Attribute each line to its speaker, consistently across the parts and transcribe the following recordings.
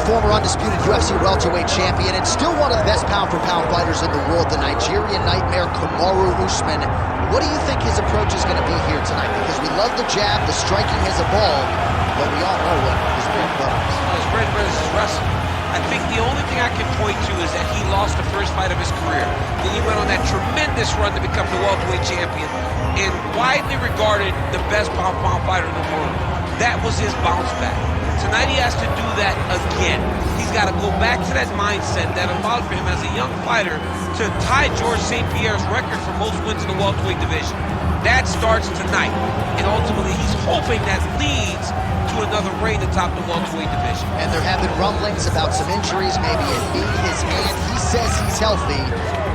Speaker 1: former undisputed UFC welterweight champion and still one of the best pound-for-pound fighters in the world, the Nigerian nightmare Kamaru Usman. What do you think his approach is going to be here tonight? Because we love the jab, the striking has evolved, but we all know what his bread and butter is.
Speaker 2: His bread and butter is wrestling. I think the only thing I can point to is that he lost the first fight of his career. Then he went on that tremendous run to become the welterweight champion and widely regarded the best pound-for-pound fighter in the world. That was his bounce back. Tonight he has to do that again. He's got to go back to that mindset that allowed for him as a young fighter to tie George St. Pierre's record for most wins in the welterweight division. That starts tonight, and ultimately he's hoping that leads to another reign atop the welterweight division.
Speaker 1: And there have been rumblings about some injuries, maybe a knee, his hand. He says he's healthy.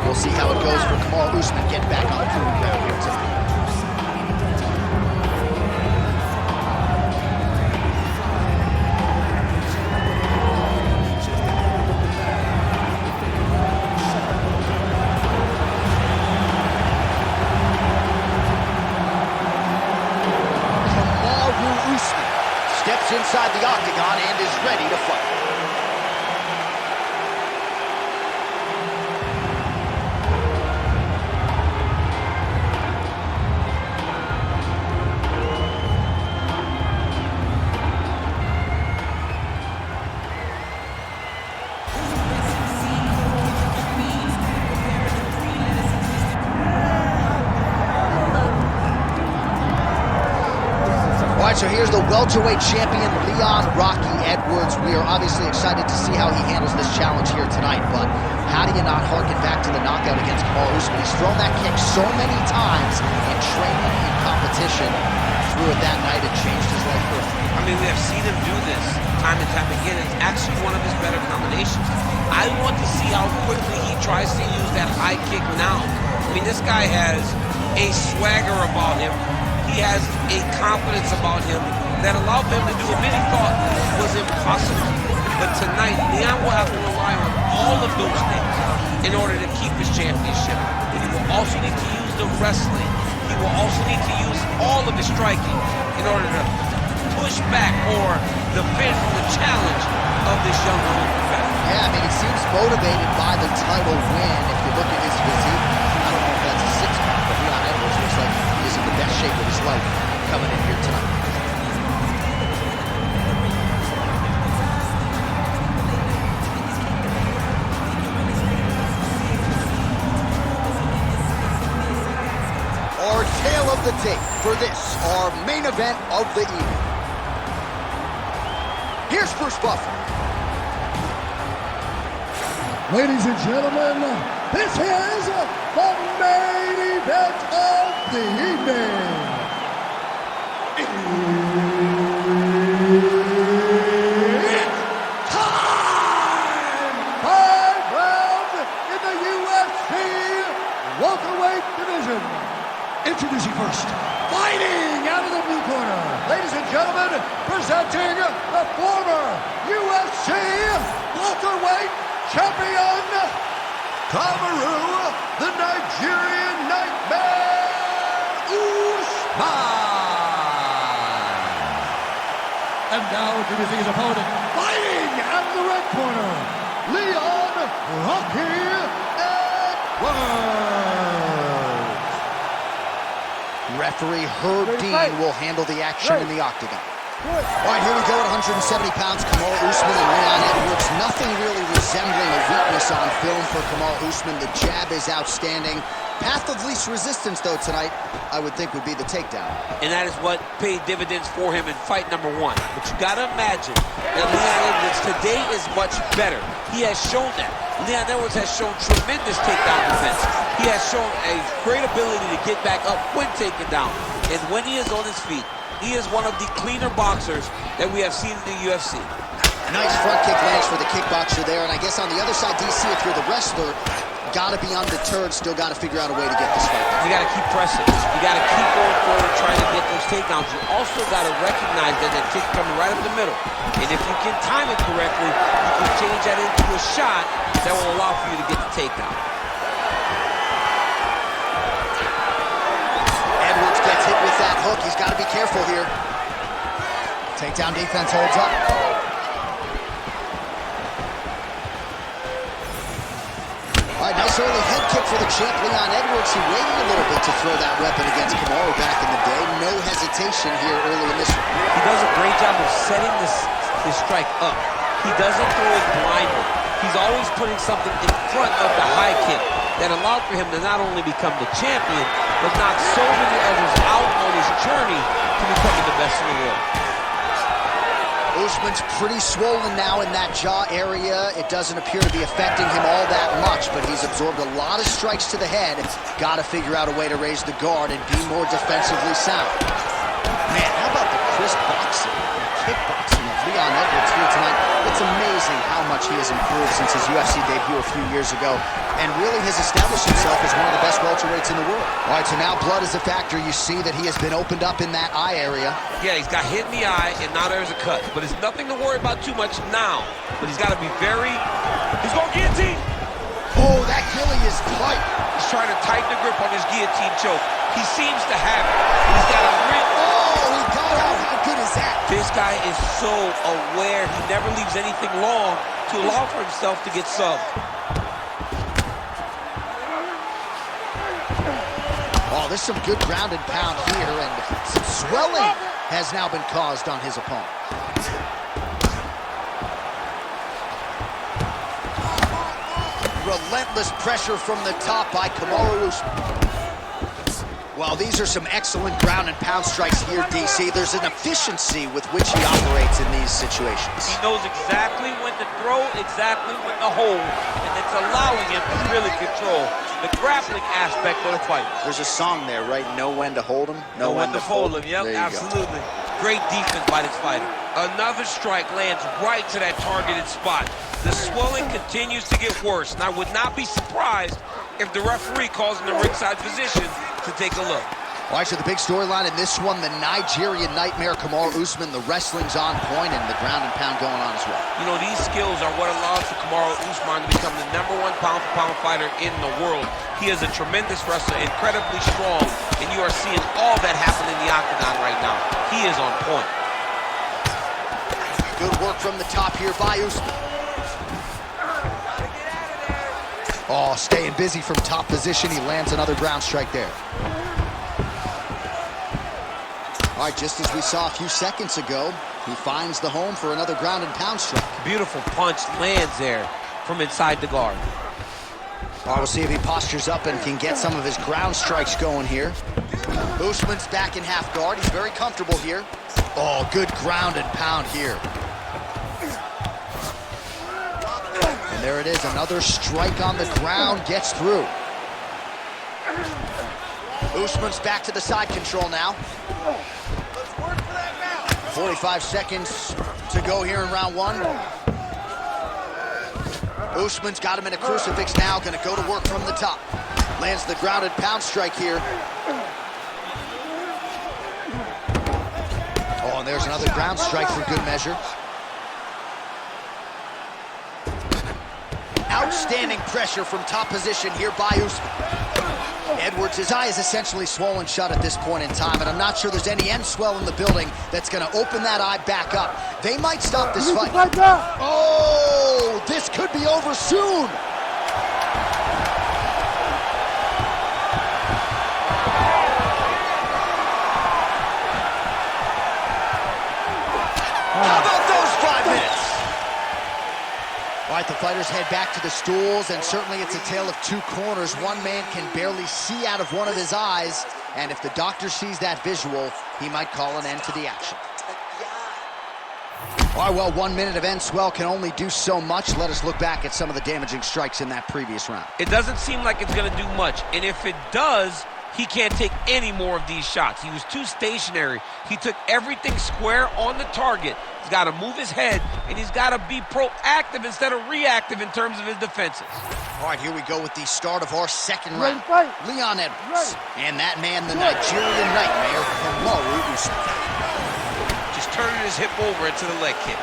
Speaker 1: We'll see how it goes for Kamaru Usman getting back on the proving ground here tonight. Steps inside the octagon and is ready to fight. So here's the welterweight champion, Leon Rocky Edwards. We are obviously excited to see how he handles this challenge here tonight, but how do you not harken back to the knockout against Kamaru Usman? He's thrown that kick so many times in training and competition. Threw it that night and changed his life forever.
Speaker 2: I mean, we have seen him do this time and time again. It's actually one of his better combinations. I want to see how quickly he tries to use that high kick now. I mean, this guy has a swagger about him. He has a confidence about him that allowed him to do what many thought was impossible. But tonight, Leon will have to rely on all of those things in order to keep his championship. But he will also need to use the wrestling. He will also need to use all of his striking in order to push back or defend from the challenge of this young competitor.
Speaker 1: Yeah, I mean, he seems motivated by the title win. If you look at his physique, I don't know if that's a six-pack, but Leon Edwards looks like he's in the best shape of his life coming in here tonight. Our tale of the tape for this, our main event of the evening. Here's Bruce Buffer.
Speaker 3: Ladies and gentlemen, this is the main event of the evening. It's time! 5 rounds in the UFC welterweight division. Introducing first, fighting out of the blue corner, ladies and gentlemen, presenting the former UFC welterweight champion, Kamaru, the Nigerian nightmare, Usman. And now introducing his opponent, fighting out of the red corner, Leon Rocky Edwards.
Speaker 1: Referee Herb Dean will handle the action in the octagon. All right, here we go at 170 pounds, Kamaru Usman and Leon Edwards. Nothing really resembling a weakness on film for Kamaru Usman. The jab is outstanding. Path of least resistance, though, tonight, I would think would be the takedown.
Speaker 2: And that is what paid dividends for him in fight number 1. But you got to imagine that Leon Edwards today is much better. He has shown that. Leon Edwards has shown tremendous takedown defense. He has shown a great ability to get back up when taken down. And when he is on his feet, he is one of the cleaner boxers that we have seen in the UFC.
Speaker 1: Nice front kick lands for the kickboxer there. And I guess on the other side, DC, if you're the wrestler, got to be undeterred, still got to figure out a way to get this fight done.
Speaker 2: You got to keep pressing. You got to keep going forward, trying to get those takedowns. You also got to recognize that that kick coming right up the middle. And if you can time it correctly, you can change that into a shot that will allow for you to get the takedown.
Speaker 1: Edwards gets hit with that hook. He's got to be careful here. Takedown defense holds up. All right, nice early head kick for the champ, Leon Edwards. He waited a little bit to throw that weapon against Kamaru back in the day. No hesitation here early in this one.
Speaker 2: He does a great job of setting this strike up. He doesn't throw it blindly. He's always putting something in front of the high kick that allowed for him to not only become the champion, but knock so many others out on his journey to becoming the best in the world.
Speaker 1: Usman's pretty swollen now in that jaw area. It doesn't appear to be affecting him all that much, but he's absorbed a lot of strikes to the head. Got to figure out a way to raise the guard and be more defensively sound. Man, how about the crisp boxing and kickboxing of Leon Edwards here tonight? It's amazing how much he has improved since his UFC debut a few years ago, and really has established himself as one of the best welterweights in the world. All right, so now blood is a factor. You see that he has been opened up in that eye area.
Speaker 2: Yeah, he's got hit in the eye, and now there's a cut. But it's nothing to worry about too much now. But he's got to be very... He's going guillotine!
Speaker 1: Oh, that gilly is tight.
Speaker 2: He's trying to tighten the grip on his guillotine choke. He seems to have it. He's got a real...
Speaker 1: Oh, he got out. How good is that?
Speaker 2: This guy is so aware. He never leaves anything long to allow for himself to get subbed.
Speaker 1: Oh, there's some good ground and pound here, and some swelling has now been caused on his opponent. Relentless pressure from the top by Kamaru Usman. Well, these are some excellent ground and pound strikes here, DC. There's an efficiency with which he operates in these situations.
Speaker 2: He knows exactly when to throw, exactly when to hold, and it's allowing him to really control the grappling aspect of the fight.
Speaker 1: There's a song there, right? Know when to hold him,
Speaker 2: know when to fold him. Yep, absolutely. Great defense by this fighter. Another strike lands right to that targeted spot. The swelling continues to get worse, and I would not be surprised if the referee calls in the ringside position to take a look.
Speaker 1: All right, so the big storyline in this one, the Nigerian Nightmare, Kamaru Usman, the wrestling's on point and the ground and pound going on as well.
Speaker 2: You know, these skills are what allows for Kamaru Usman to become the #1 pound-for-pound fighter in the world. He is a tremendous wrestler, incredibly strong, and you are seeing all that happen in the octagon right now. He is on point.
Speaker 1: Good work from the top here by Usman. Oh, staying busy from top position. He lands another ground strike there. All right, just as we saw a few seconds ago, he finds the home for another ground and pound strike.
Speaker 2: Beautiful punch lands there from inside the guard.
Speaker 1: All right, we'll see if he postures up and can get some of his ground strikes going here. Usman's back in half guard. He's very comfortable here. Oh, good ground and pound here. And there it is, another strike on the ground, gets through. Usman's back to the side control now. 45 seconds to go here in round one. Usman's got him in a crucifix now, gonna go to work from the top. Lands the grounded pound strike here. Oh, and there's another ground strike for good measure. Outstanding pressure from top position here by Usman. Edwards, his eye is essentially swollen shut at this point in time, and I'm not sure there's any end swell in the building that's going to open that eye back up. They might stop this fight. Oh, this could be over soon. How about those 5 minutes? All right, the fighters head back to the stools, and certainly it's a tale of two corners. One man can barely see out of one of his eyes, and if the doctor sees that visual, he might call an end to the action. All right, well, 1 minute of end swell can only do so much. Let us look back at some of the damaging strikes in that previous round.
Speaker 2: It doesn't seem like it's going to do much, and if it does, he can't take any more of these shots. He was too stationary. He took everything square on the target. He's got to move his head, and he's got to be proactive instead of reactive in terms of his defenses.
Speaker 1: All right, here we go with the start of our second round. Leon Edwards, and that man, the Nigerian Nightmare, Kamaru Usman.
Speaker 2: Just turning his hip over into the leg kick.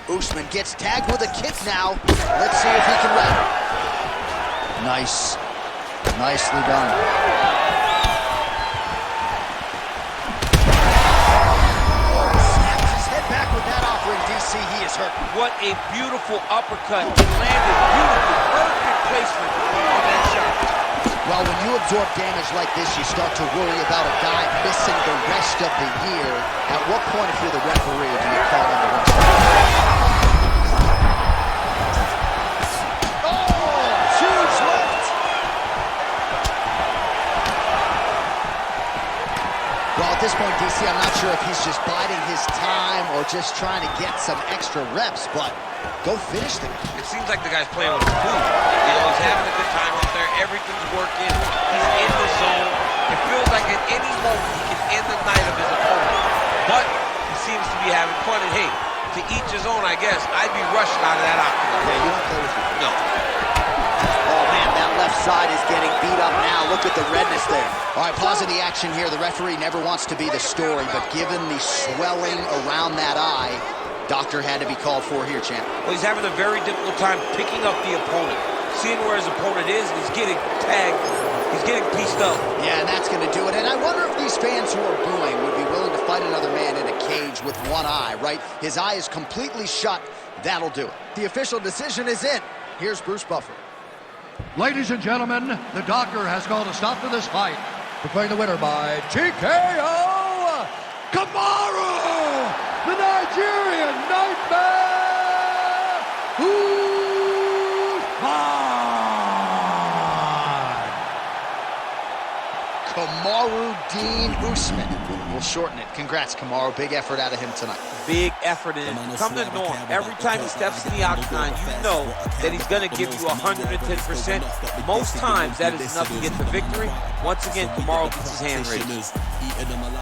Speaker 1: Usman gets tagged with a kick now. Let's see if he can wrap it. Nice. Nicely done. Snaps his head back with that offering, DC. He is hurt.
Speaker 2: what a beautiful uppercut. It landed beautifully. Perfect placement on that shot.
Speaker 1: Well, when you absorb damage like this, you start to worry about a guy missing the rest of the year. At what point, if you're the referee, do you call him the rest? Oh, huge left. Well, at this point, DC, I'm not sure if he's just biding his time or just trying to get some extra reps, but go finish the guy.
Speaker 2: It seems like the guy's playing with his food. You know, he's having a good time out there. Everything's working. He's in the zone. It feels like at any moment he can end the night of his opponent. But he seems to be having fun. And hey, to each his own, I guess. I'd be rushing out of that octagon.
Speaker 1: Yeah, you don't play with your food.
Speaker 2: No.
Speaker 1: Oh, man, that left side is getting beat up now. Look at the redness there. All right, pausing the action here. The referee never wants to be the story, but given the swelling around that eye, doctor had to be called for here, champ.
Speaker 2: Well, he's having a very difficult time picking up the opponent, seeing where his opponent is, and he's getting tagged. He's getting pieced up.
Speaker 1: Yeah, and that's going to do it. And I wonder if these fans who are booing would be willing to fight another man in a cage with one eye, right? His eye is completely shut. That'll do it. The official decision is in. Here's Bruce Buffer.
Speaker 3: Ladies and gentlemen, the doctor has called a stop to this fight. Declaring the winner by TKO, Kamaru, the Nigerian Nightmare Usman.
Speaker 1: Kamaru Usman. We'll shorten it. Congrats, Kamaru. Big effort out of him tonight.
Speaker 2: Big effort, and it's become the norm. Every time he steps in the octagon, you know that he's going to give you 110%. Most times, that is enough to get the victory. Once again, Kamaru gets his hand raised.